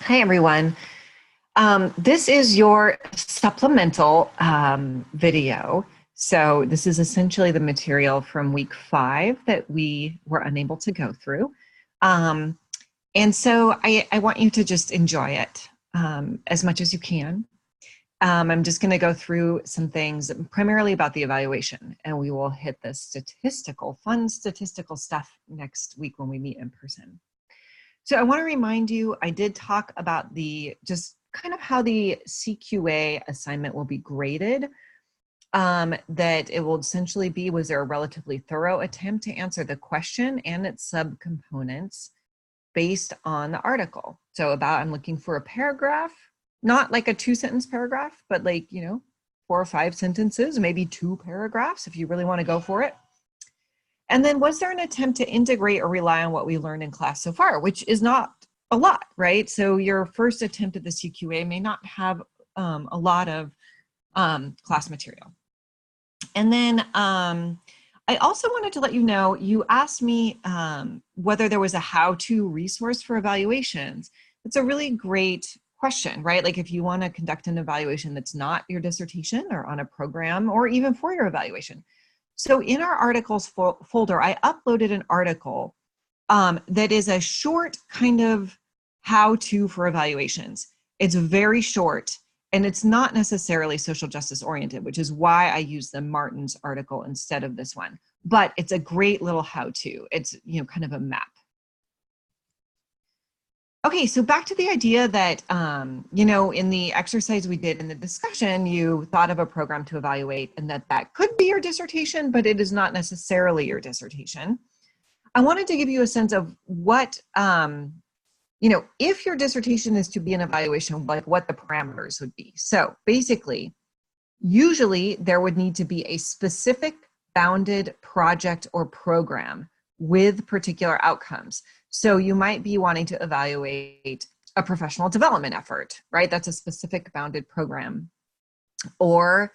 Hi, everyone. This is your supplemental video. So this is essentially the material from week 5 that we were unable to go through. And so I want you to just enjoy it as much as you can. I'm just going to go through some things primarily about the evaluation, and we will hit the fun statistical stuff next week when we meet in person. So I want to remind you, I did talk about just kind of how the CQA assignment will be graded, that it will essentially be, was there a relatively thorough attempt to answer the question and its subcomponents based on the article. So I'm looking for a paragraph, not like a 2-sentence paragraph, but like, 4 or 5 sentences, maybe 2 paragraphs if you really want to go for it. And then was there an attempt to integrate or rely on what we learned in class so far, which is not a lot, right? So your first attempt at the CQA may not have a lot of class material. And then I also wanted to let you know, you asked me whether there was a how-to resource for evaluations. It's a really great question, right? Like if you want to conduct an evaluation that's not your dissertation or on a program or even for your evaluation. So in our articles folder, I uploaded an article that is a short kind of how-to for evaluations. It's very short and it's not necessarily social justice oriented, which is why I use the Martin's article instead of this one. But it's a great little how-to. It's kind of a map. Okay, so back to the idea that, in the exercise we did in the discussion, you thought of a program to evaluate and that could be your dissertation, but it is not necessarily your dissertation. I wanted to give you a sense of what, if your dissertation is to be an evaluation, like what the parameters would be. So basically, usually there would need to be a specific bounded project or program with particular outcomes. So you might be wanting to evaluate a professional development effort, right? That's a specific bounded program. Or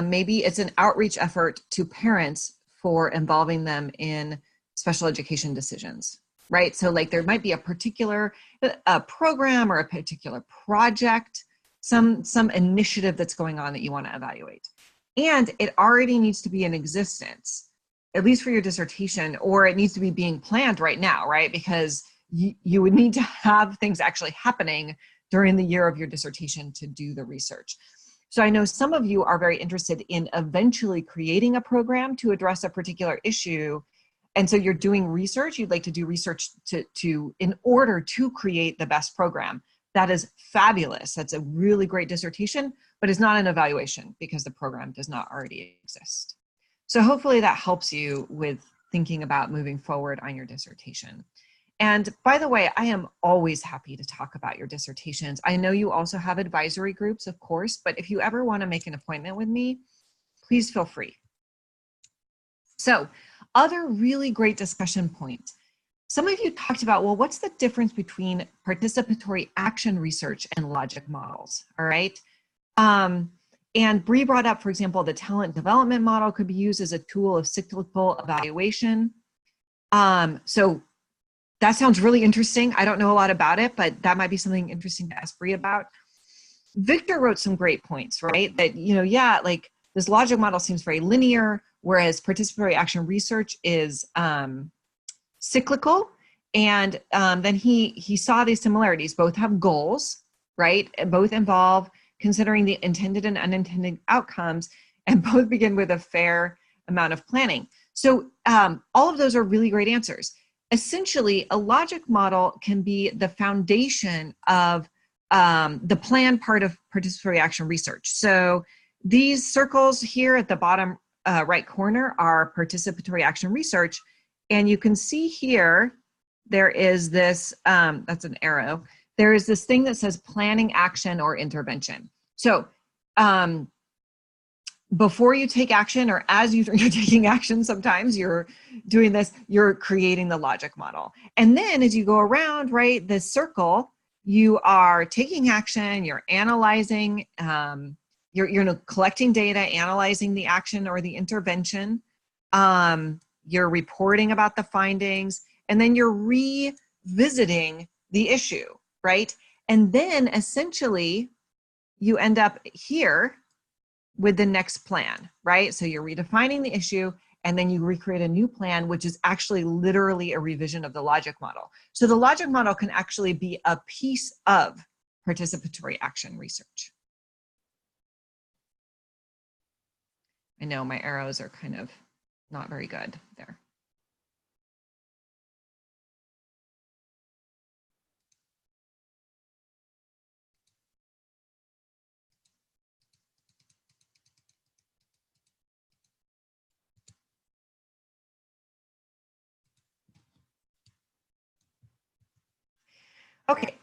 maybe it's an outreach effort to parents for involving them in special education decisions, right? So like there might be a particular program or a particular project, some initiative that's going on that you want to evaluate. And it already needs to be in existence, at least for your dissertation, or it needs to be being planned right now, right? Because you would need to have things actually happening during the year of your dissertation to do the research. So I know some of you are very interested in eventually creating a program to address a particular issue. And so you're doing research, you'd like to do research in order to create the best program. That is fabulous. That's a really great dissertation, but it's not an evaluation because the program does not already exist. So hopefully that helps you with thinking about moving forward on your dissertation. And by the way, I am always happy to talk about your dissertations. I know you also have advisory groups, of course, but if you ever want to make an appointment with me, please feel free. So other really great discussion points. Some of you talked about, well, what's the difference between participatory action research and logic models, all right? And Bree brought up, for example, the talent development model could be used as a tool of cyclical evaluation. So that sounds really interesting. I don't know a lot about it, but that might be something interesting to ask Bree about. Victor wrote some great points, right? That, like this logic model seems very linear, whereas participatory action research is cyclical. And then he saw these similarities. Both have goals, right? And both involve considering the intended and unintended outcomes, and both begin with a fair amount of planning. So all of those are really great answers. Essentially, a logic model can be the foundation of the plan part of participatory action research. So these circles here at the bottom right corner are participatory action research. And you can see here, there is this, that's an arrow, there is this thing that says planning action or intervention. So before you take action, or as you're taking action, sometimes you're doing this, you're creating the logic model. And then as you go around, right, this circle, you are taking action, you're analyzing, you're collecting data, analyzing the action or the intervention, you're reporting about the findings, and then you're revisiting the issue, right? And then essentially you end up here with the next plan, right? So you're redefining the issue and then you recreate a new plan, which is actually literally a revision of the logic model. So the logic model can actually be a piece of participatory action research. I know my arrows are kind of not very good there. Okay.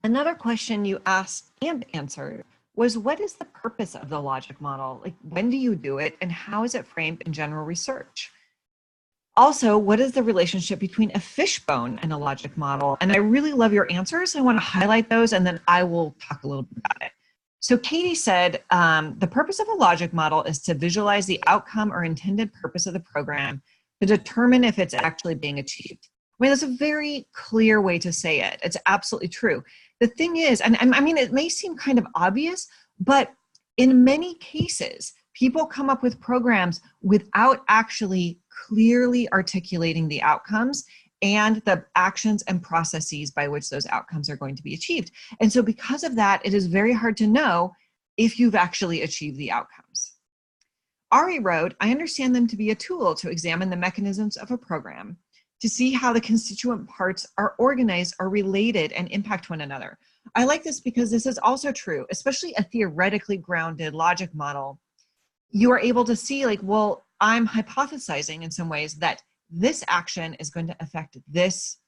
Another question you asked and answered was, what is the purpose of the logic model? Like, when do you do it and how is it framed in general research? Also, what is the relationship between a fishbone and a logic model? And I really love your answers. I want to highlight those and then I will talk a little bit about it. So Katie said, the purpose of a logic model is to visualize the outcome or intended purpose of the program to determine if it's actually being achieved. I mean, that's a very clear way to say it. It's absolutely true. The thing is, and I mean, it may seem kind of obvious, but in many cases, people come up with programs without actually clearly articulating the outcomes and the actions and processes by which those outcomes are going to be achieved. And so because of that, it is very hard to know if you've actually achieved the outcomes. Ari wrote, I understand them to be a tool to examine the mechanisms of a program, to see how the constituent parts are organized, are related, and impact one another. I like this because this is also true, especially a theoretically grounded logic model. You are able to see, like, well, I'm hypothesizing in some ways that this action is going to affect this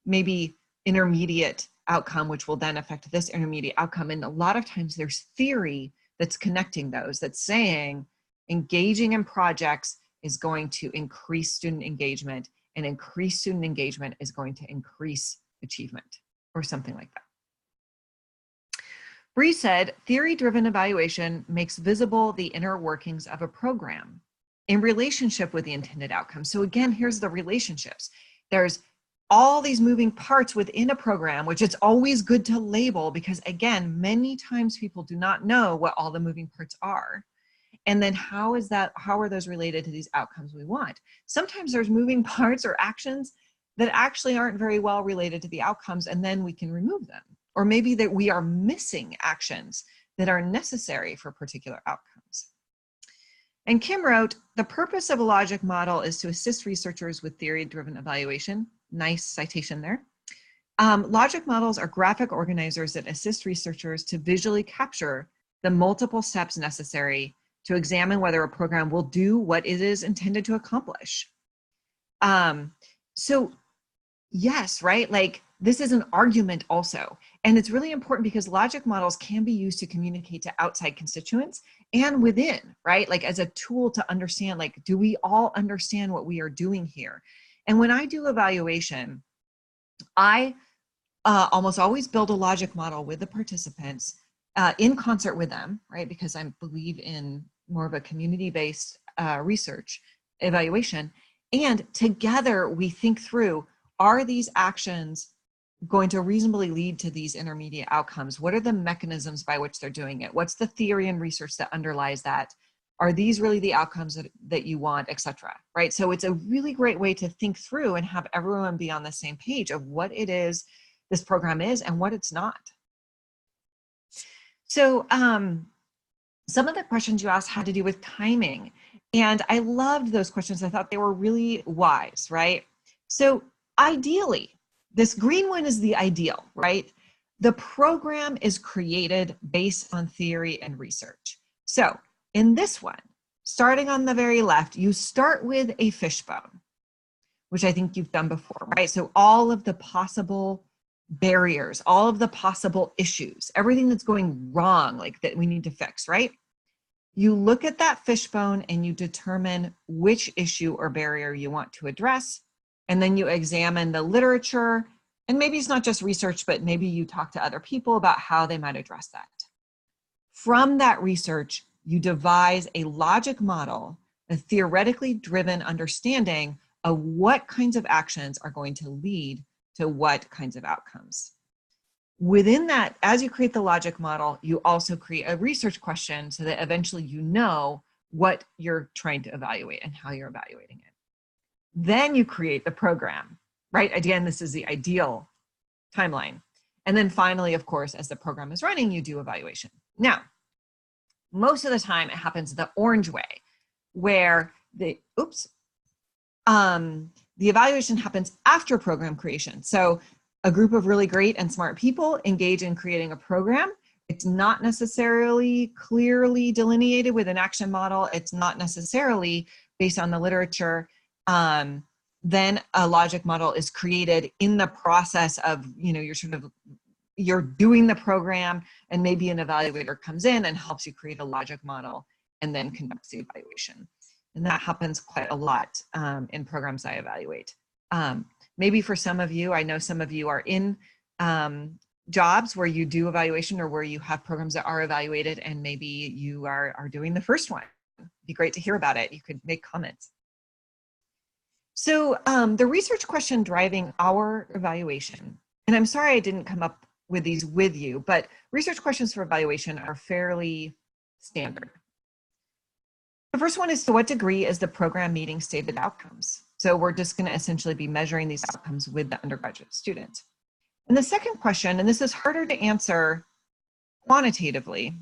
maybe intermediate outcome, which will then affect this intermediate outcome. And a lot of times there's theory that's connecting those, that's saying engaging in projects is going to increase student engagement, and increased student engagement is going to increase achievement, or something like that. Bree said, theory-driven evaluation makes visible the inner workings of a program in relationship with the intended outcome. So again, here's the relationships. There's all these moving parts within a program, which it's always good to label because again, many times people do not know what all the moving parts are. And then how are those related to these outcomes we want? Sometimes there's moving parts or actions that actually aren't very well related to the outcomes, and then we can remove them. Or maybe that we are missing actions that are necessary for particular outcomes. And Kim wrote, the purpose of a logic model is to assist researchers with theory-driven evaluation. Nice citation there. Logic models are graphic organizers that assist researchers to visually capture the multiple steps necessary to examine whether a program will do what it is intended to accomplish. So yes, right? Like this is an argument also. And it's really important because logic models can be used to communicate to outside constituents and within, right? Like as a tool to understand, like, do we all understand what we are doing here? And when I do evaluation, I almost always build a logic model with the participants in concert with them, right? Because I believe in more of a community-based research evaluation. And together we think through, are these actions going to reasonably lead to these intermediate outcomes? What are the mechanisms by which they're doing it? What's the theory and research that underlies that? Are these really the outcomes that you want, et cetera, right? So it's a really great way to think through and have everyone be on the same page of what it is this program is and what it's not. So some of the questions you asked had to do with timing. And I loved those questions. I thought they were really wise, right? So ideally, this green one is the ideal, right? The program is created based on theory and research. So in this one, starting on the very left, you start with a fishbone, which I think you've done before, right? So all of the possible barriers, all of the possible issues, everything that's going wrong, like that we need to fix, right? You look at that fishbone and you determine which issue or barrier you want to address. And then you examine the literature, and maybe it's not just research, but maybe you talk to other people about how they might address that. From that research, you devise a logic model, a theoretically driven understanding of what kinds of actions are going to lead to what kinds of outcomes. Within that, as you create the logic model, you also create a research question so that eventually you know what you're trying to evaluate and how you're evaluating it. Then you create the program, right? Again, this is the ideal timeline. And then finally, of course, as the program is running, you do evaluation. Now, most of the time it happens the orange way, where the evaluation happens after program creation. So a group of really great and smart people engage in creating a program. It's not necessarily clearly delineated with an action model. It's not necessarily based on the literature. Then a logic model is created in the process of, you're doing the program, and maybe an evaluator comes in and helps you create a logic model and then conducts the evaluation. And that happens quite a lot in programs I evaluate. Maybe for some of you, I know some of you are in jobs where you do evaluation or where you have programs that are evaluated, and maybe you are doing the first one. It'd be great to hear about it. You could make comments. So the research question driving our evaluation, and I'm sorry I didn't come up with these with you, but research questions for evaluation are fairly standard. The first one is, to what degree is the program meeting stated outcomes? So we're just going to essentially be measuring these outcomes with the undergraduate student. And the second question, and this is harder to answer quantitatively,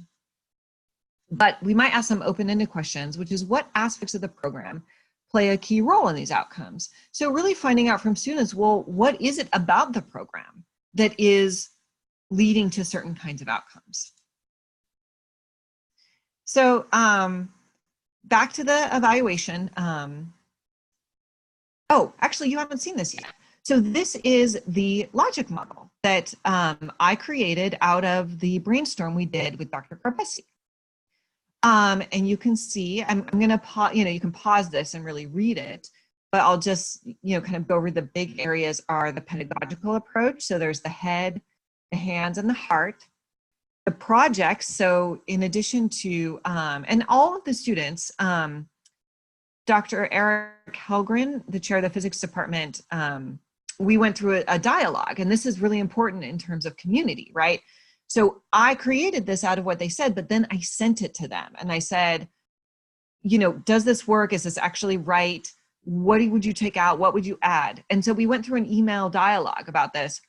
but we might ask some open-ended questions, which is, what aspects of the program play a key role in these outcomes? So really finding out from students, well, what is it about the program that is leading to certain kinds of outcomes? So back to the evaluation. Oh, actually, you haven't seen this yet. So this is the logic model that I created out of the brainstorm we did with Dr. Garbesi. And you can see, I'm going to pause, you can pause this and really read it, but I'll just, kind of go over the big areas are the pedagogical approach. So there's the head, the hands, and the heart. The projects, so in addition to, and all of the students, Dr. Eric Helgren, the chair of the physics department, we went through a dialogue, and this is really important in terms of community, right? So I created this out of what they said, but then I sent it to them and I said, does this work? Is this actually right? What would you take out? What would you add? And so we went through an email dialogue about this.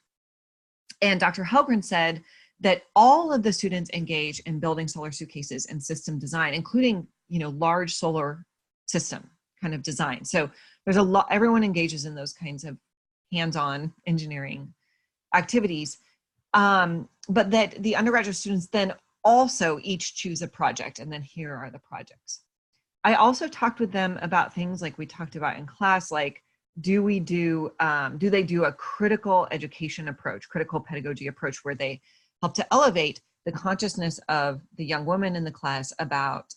And Dr. Helgren said that all of the students engage in building solar suitcases and system design, including, large solar system kind of design. So there's a lot, everyone engages in those kinds of hands-on engineering activities. But that the undergraduate students then also each choose a project, and then here are the projects. I also talked with them about things like we talked about in class, like do they do a critical education approach, critical pedagogy approach, where they help to elevate the consciousness of the young women in the class about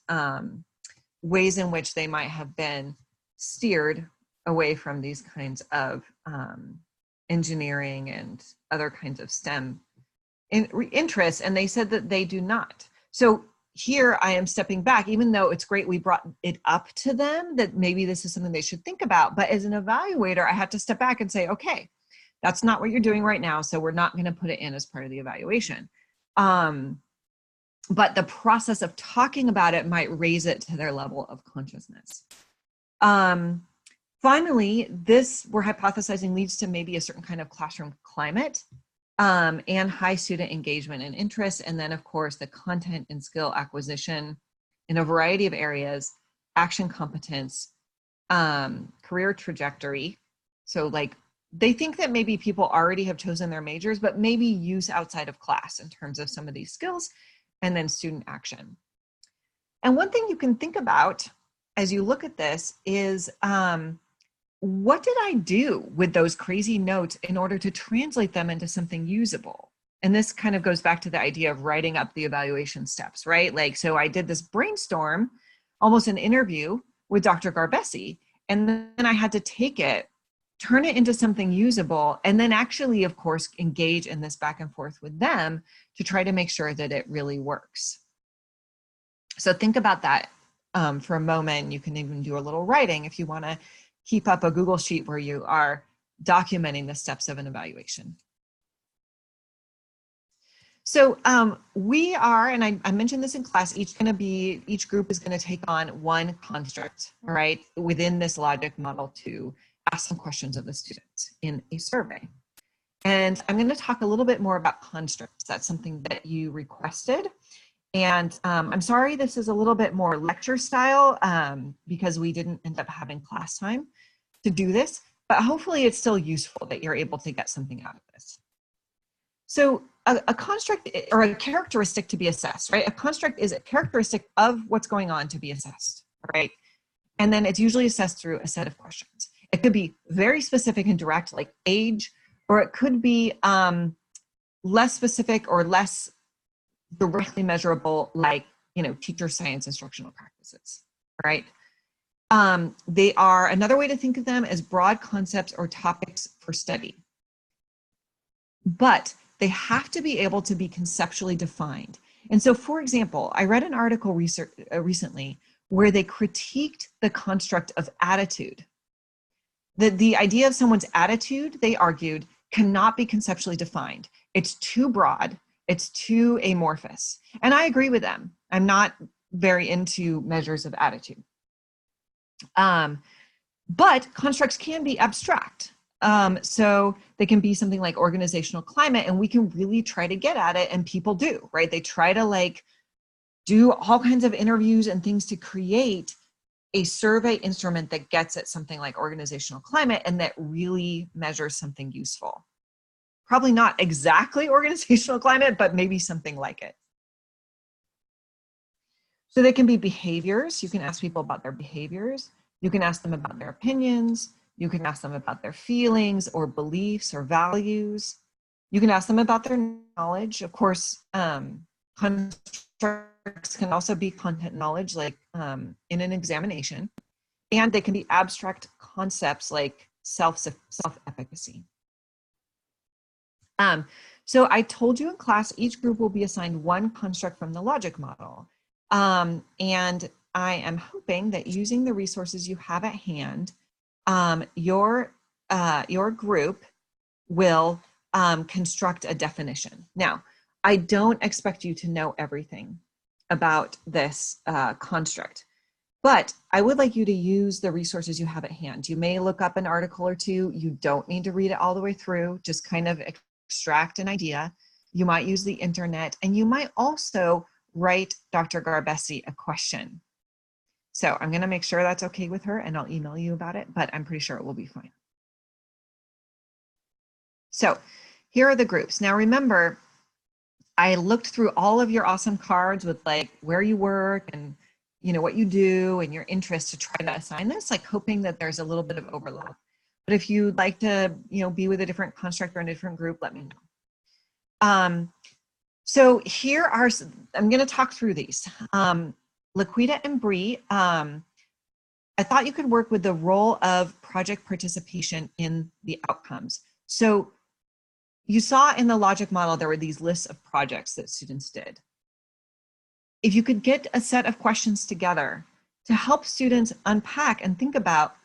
ways in which they might have been steered away from these kinds of engineering and other kinds of STEM interests, and they said that they do not. So here I am stepping back, even though it's great we brought it up to them that maybe this is something they should think about, but as an evaluator, I have to step back and say, okay, that's not what you're doing right now, so we're not going to put it in as part of the evaluation. But the process of talking about it might raise it to their level of consciousness. Finally, this, we're hypothesizing, leads to maybe a certain kind of classroom climate and high student engagement and interest. And then, of course, the content and skill acquisition in a variety of areas, action competence, career trajectory. So like, they think that maybe people already have chosen their majors, but maybe use outside of class in terms of some of these skills, and then student action. And one thing you can think about as you look at this is, what did I do with those crazy notes in order to translate them into something usable? And this kind of goes back to the idea of writing up the evaluation steps, right? Like, so I did this brainstorm, almost an interview with Dr. Garbesi, and then I had to take it, turn it into something usable, and then actually, of course, engage in this back and forth with them to try to make sure that it really works. So think about that for a moment. You can even do a little writing if you want to keep up a Google Sheet where you are documenting the steps of an evaluation. So we are, and I mentioned this in class, each group is going to take on one construct, all right, within this logic model to ask some questions of the students in a survey. And I'm going to talk a little bit more about constructs. That's something that you requested. And I'm sorry, this is a little bit more lecture style because we didn't end up having class time to do this, but hopefully it's still useful that you're able to get something out of this. So a construct or a characteristic to be assessed, right? A construct is a characteristic of what's going on to be assessed, right? And then it's usually assessed through a set of questions. It could be very specific and direct, like age, or it could be less specific or less directly measurable, like, teacher science instructional practices, right? They are, another way to think of them as broad concepts or topics for study. But they have to be able to be conceptually defined. And so, for example, I read an article recently where they critiqued the construct of attitude. The idea of someone's attitude, they argued, cannot be conceptually defined. It's too broad, it's too amorphous. And I agree with them. I'm not very into measures of attitude. But constructs can be abstract. So they can be something like organizational climate, and we can really try to get at it, and people do, right? They try to do all kinds of interviews and things to create a survey instrument that gets at something like organizational climate and that really measures something useful. Probably not exactly organizational climate, but maybe something like it. So they can be behaviors. You can ask people about their behaviors. You can ask them about their opinions. You can ask them about their feelings or beliefs or values. You can ask them about their knowledge. Of course, constructs can also be content knowledge, like in an examination. And they can be abstract concepts like self-efficacy. So I told you in class, each group will be assigned one construct from the logic model. And I am hoping that using the resources you have at hand, your group will construct a definition. Now, I don't expect you to know everything about this construct, but I would like you to use the resources you have at hand. You may look up an article or two. You don't need to read it all the way through, just kind of extract an idea. You might use the internet, and you might also write Dr. Garbesi a question. So I'm going to make sure that's okay with her, and I'll email you about it, but I'm pretty sure it will be fine. So here are the groups. Now remember, I looked through all of your awesome cards with where you work and what you do and your interests to try to assign this, hoping that there's a little bit of overlap. But if you'd like to be with a different construct or in a different group, let me know. So here are, I'm going to talk through these. Laquita and Bree, I thought you could work with the role of project participation in the outcomes. So you saw in the logic model, there were these lists of projects that students did. If you could get a set of questions together to help students unpack and think about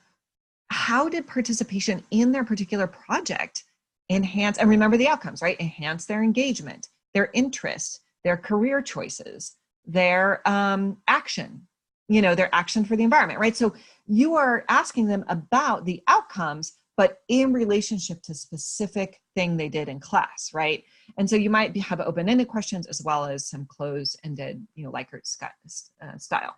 how did participation in their particular project enhance, and remember the outcomes, right? Enhance their engagement, their interest, their career choices, their action, their action for the environment, right? So you are asking them about the outcomes, but in relationship to specific thing they did in class, right? And so you might have open-ended questions as well as some closed-ended, Likert style.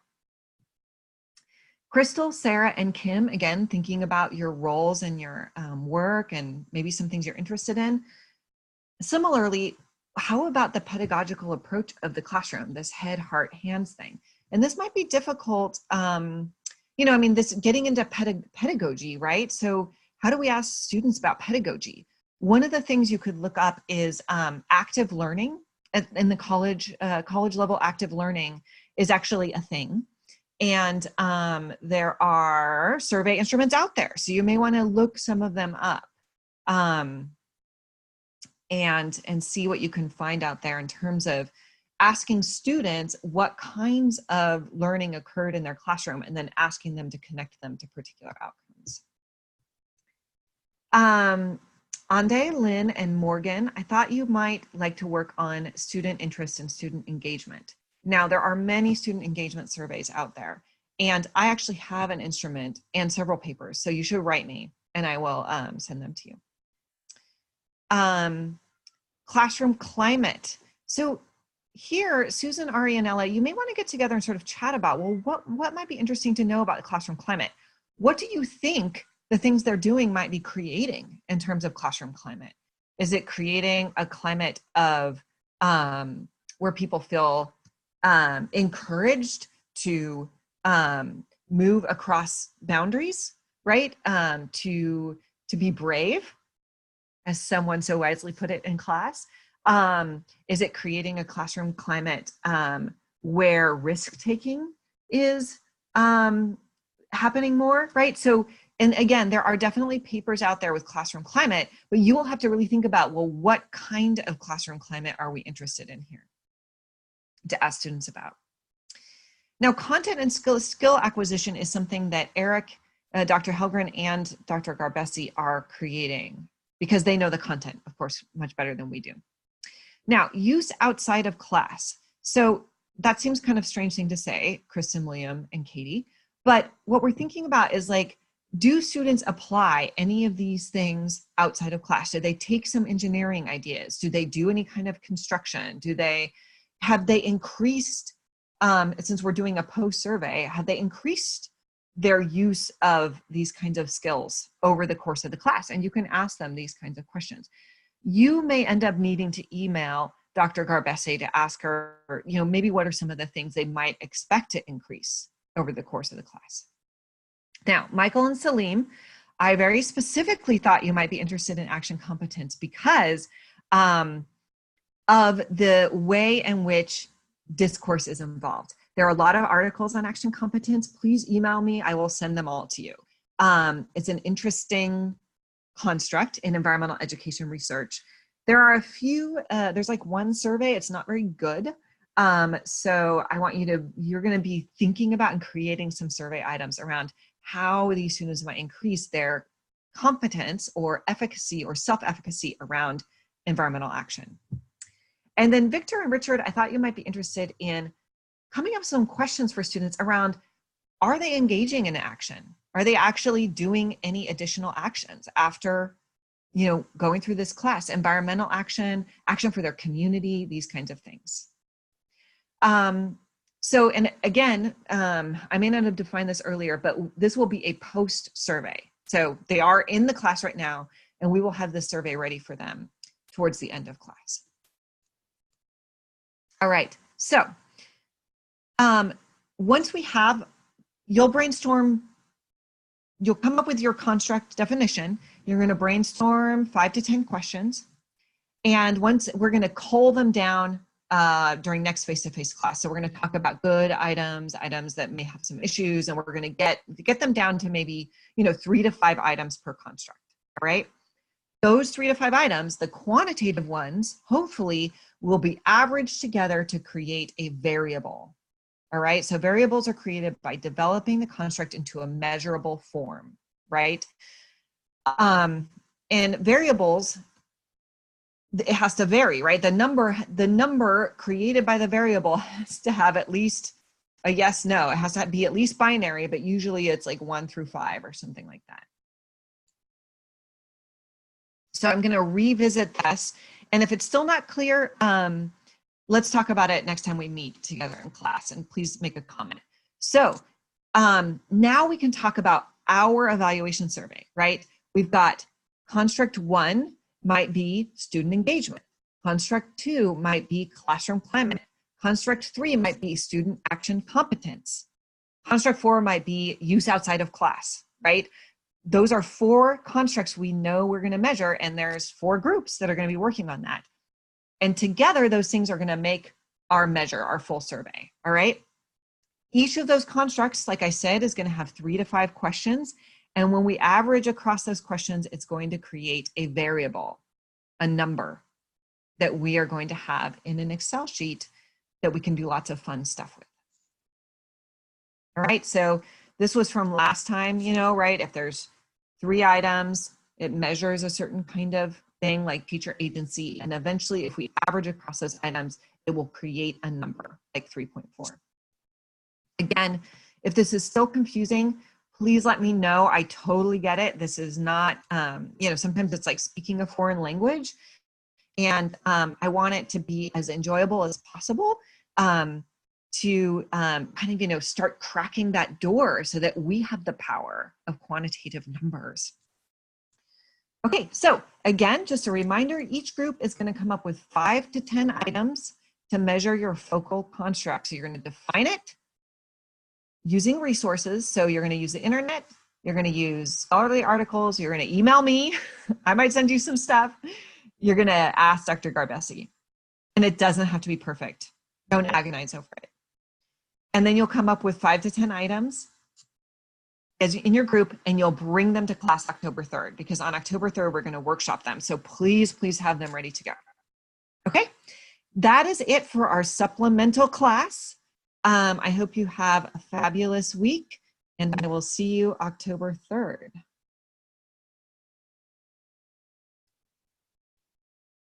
Crystal, Sarah, and Kim, again, thinking about your roles and your work and maybe some things you're interested in. Similarly, how about the pedagogical approach of the classroom, this head, heart, hands thing? And this might be difficult, this getting into pedagogy, right? So how do we ask students about pedagogy? One of the things you could look up is active learning. In the college level, active learning is actually a thing. And there are survey instruments out there. So you may want to look some of them up and see what you can find out there in terms of asking students what kinds of learning occurred in their classroom and then asking them to connect them to particular outcomes. Ande, Lynn, and Morgan, I thought you might like to work on student interest and student engagement. Now, there are many student engagement surveys out there, and I actually have an instrument and several papers, so you should write me, and I will send them to you. Classroom climate. So here, Susan, Ari, and Ella, you may want to get together and sort of chat about, well, what might be interesting to know about the classroom climate? What do you think the things they're doing might be creating in terms of classroom climate? Is it creating a climate of where people feel encouraged to move across boundaries, right? To be brave, as someone so wisely put it in class? Is it creating a classroom climate where risk-taking is happening more, right? So, and again, there are definitely papers out there with classroom climate, but you will have to really think about, well, what kind of classroom climate are we interested in here to ask students about? Now, content and skill acquisition is something that Eric, Dr. Helgren, and Dr. Garbesi are creating because they know the content, of course, much better than we do. Now, use outside of class. So that seems kind of strange thing to say, Kristen, William, and Katie, but what we're thinking about is like, do students apply any of these things outside of class? Do they take some engineering ideas? Do they do any kind of construction? Have they increased, since we're doing a post survey, have they increased their use of these kinds of skills over the course of the class? And you can ask them these kinds of questions. You may end up needing to email Dr. Garbesi to ask her, you know, maybe what are some of the things they might expect to increase over the course of the class. Now, Michael and Salim, I very specifically thought you might be interested in action competence because of the way in which discourse is involved. There are a lot of articles on action competence. Please email me. I will send them all to you. It's an interesting construct in environmental education research. There are a few, there's like one survey, it's not very good. So I want you're gonna be thinking about and creating some survey items around how these students might increase their competence or efficacy or self-efficacy around environmental action. And then Victor and Richard, I thought you might be interested in coming up with some questions for students around, are they engaging in action? Are they actually doing any additional actions after, you know, going through this class? Environmental action, action for their community, these kinds of things. So, and again, I may not have defined this earlier, but this will be a post survey. So they are in the class right now, and we will have this survey ready for them towards the end of class. All right, so once we have, you'll brainstorm, you'll come up with your construct definition. You're going to brainstorm 5 to 10 questions. And once we're going to cull them down during next face-to-face class. So we're going to talk about good items, items that may have some issues, and we're going to get them down to maybe, you know, 3 to 5 items per construct. All right. Those 3 to 5 items, the quantitative ones, hopefully will be averaged together to create a variable. All right. So variables are created by developing the construct into a measurable form, right? And variables, it has to vary, right? The number created by the variable has to have at least a yes, no. It has to be at least binary, but usually it's like 1 through 5 or something like that. So I'm going to revisit this. And if it's still not clear, let's talk about it next time we meet together in class, and please make a comment. So now we can talk about our evaluation survey, right? We've got construct 1 might be student engagement. Construct 2 might be classroom climate. Construct 3 might be student action competence. Construct 4 might be use outside of class, right? Those are 4 constructs we know we're going to measure, and there's 4 groups that are going to be working on that. And together, those things are going to make our measure, our full survey, all right? Each of those constructs, like I said, is going to have 3 to 5 questions. And when we average across those questions, it's going to create a variable, a number that we are going to have in an Excel sheet that we can do lots of fun stuff with. All right, so this was from last time, you know, right? If there's 3 items, It measures a certain kind of thing like teacher agency. And eventually, if we average across those items, it will create a number like 3.4. Again, if this is still confusing, please let me know. I totally get it. This is not, sometimes it's like speaking a foreign language. And I want it to be as enjoyable as possible to start cracking that door so that we have the power of quantitative numbers. Okay, so again, just a reminder, each group is going to come up with 5 to 10 items to measure your focal construct. So you're going to define it using resources. So you're going to use the internet, you're going to use scholarly articles, you're going to email me, I might send you some stuff, you're going to ask Dr. Garbesi. And it doesn't have to be perfect. Don't agonize over it. And then you'll come up with 5 to 10 items as in your group, and you'll bring them to class October 3rd, because on October 3rd, we're going to workshop them. So please, please have them ready to go. Okay, that is it for our supplemental class. I hope you have a fabulous week, and I will see you October 3rd.